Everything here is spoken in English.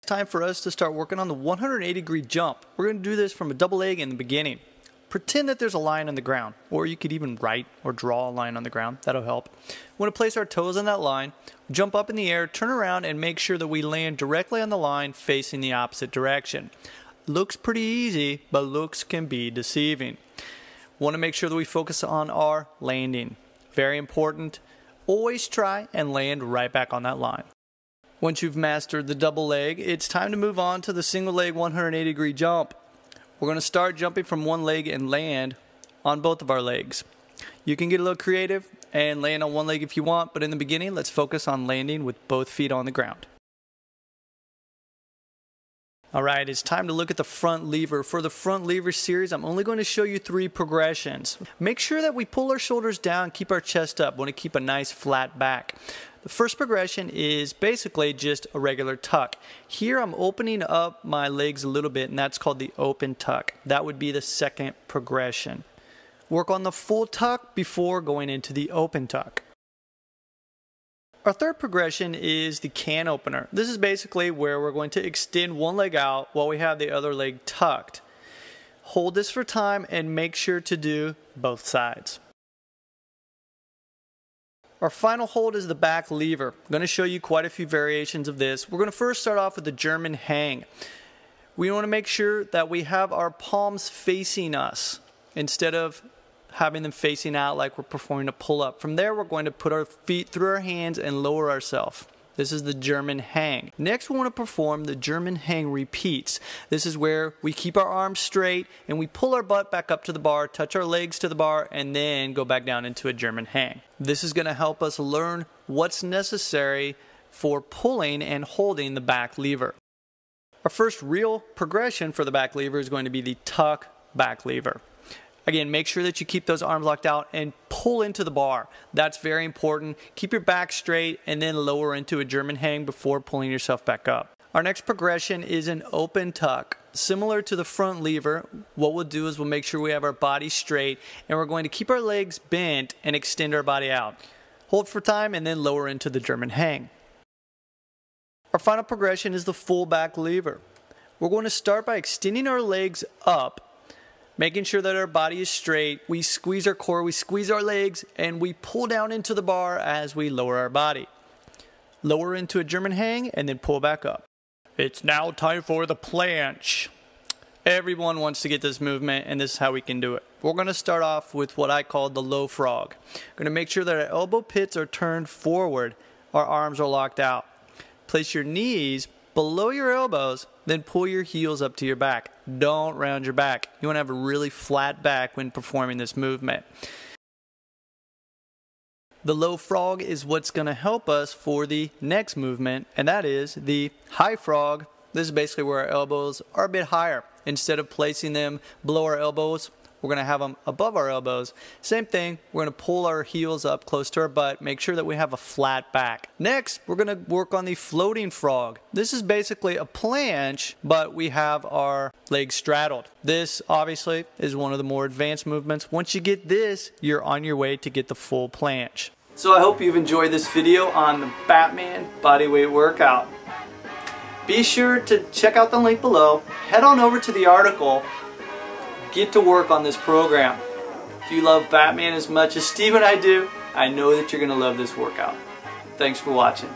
time for us to start working on the 180-degree jump. We're going to do this from a double leg in the beginning. Pretend that there's a line on the ground, or you could even write or draw a line on the ground. That'll help. We want to place our toes on that line, jump up in the air, turn around, and make sure that we land directly on the line facing the opposite direction. Looks pretty easy, but looks can be deceiving. Want to make sure that we focus on our landing. Very important. Always try and land right back on that line. Once you've mastered the double leg, it's time to move on to the single leg 180-degree jump. We're going to start jumping from one leg and land on both of our legs. You can get a little creative and land on one leg if you want, but in the beginning, let's focus on landing with both feet on the ground. Alright, it's time to look at the front lever. For the front lever series, I'm only going to show you 3 progressions. Make sure that we pull our shoulders down, keep our chest up. We want to keep a nice flat back. The first progression is basically just a regular tuck. Here I'm opening up my legs a little bit, and that's called the open tuck. That would be the second progression. Work on the full tuck before going into the open tuck. Our third progression is the can opener. This is basically where we're going to extend one leg out while we have the other leg tucked. Hold this for time and make sure to do both sides. Our final hold is the back lever. I'm going to show you quite a few variations of this. We're going to first start off with the German hang. We want to make sure that we have our palms facing us instead of having them facing out like we're performing a pull-up. From there, we're going to put our feet through our hands and lower ourselves. This is the German hang. Next, we want to perform the German hang repeats. This is where we keep our arms straight and we pull our butt back up to the bar, touch our legs to the bar, and then go back down into a German hang. This is going to help us learn what's necessary for pulling and holding the back lever. Our first real progression for the back lever is going to be the tuck back lever. Again, make sure that you keep those arms locked out and pull into the bar. That's very important. Keep your back straight and then lower into a German hang before pulling yourself back up. Our next progression is an open tuck. Similar to the front lever, what we'll do is we'll make sure we have our body straight and we're going to keep our legs bent and extend our body out. Hold for time and then lower into the German hang. Our final progression is the full back lever. We're going to start by extending our legs up, making sure that our body is straight. We squeeze our core, we squeeze our legs, and we pull down into the bar as we lower our body. Lower into a German hang and then pull back up. It's now time for the planche. Everyone wants to get this movement, and this is how we can do it. We're going to start off with what I call the low frog. We're going to make sure that our elbow pits are turned forward. Our arms are locked out. Place your knees below your elbows, then pull your heels up to your back. Don't round your back. You want to have a really flat back when performing this movement. The low frog is what's going to help us for the next movement, and that is the high frog. This is basically where our elbows are a bit higher. Instead of placing them below our elbows, we're going to have them above our elbows. Same thing, we're going to pull our heels up close to our butt, make sure that we have a flat back. Next, we're going to work on the floating frog. This is basically a planche, but we have our legs straddled. This obviously is one of the more advanced movements. Once you get this, you're on your way to get the full planche. So I hope you've enjoyed this video on the Batman bodyweight workout. Be sure to check out the link below. Head on over to the article. Get to work on this program. If you love Batman as much as Steve and I do, I know that you're going to love this workout. Thanks for watching.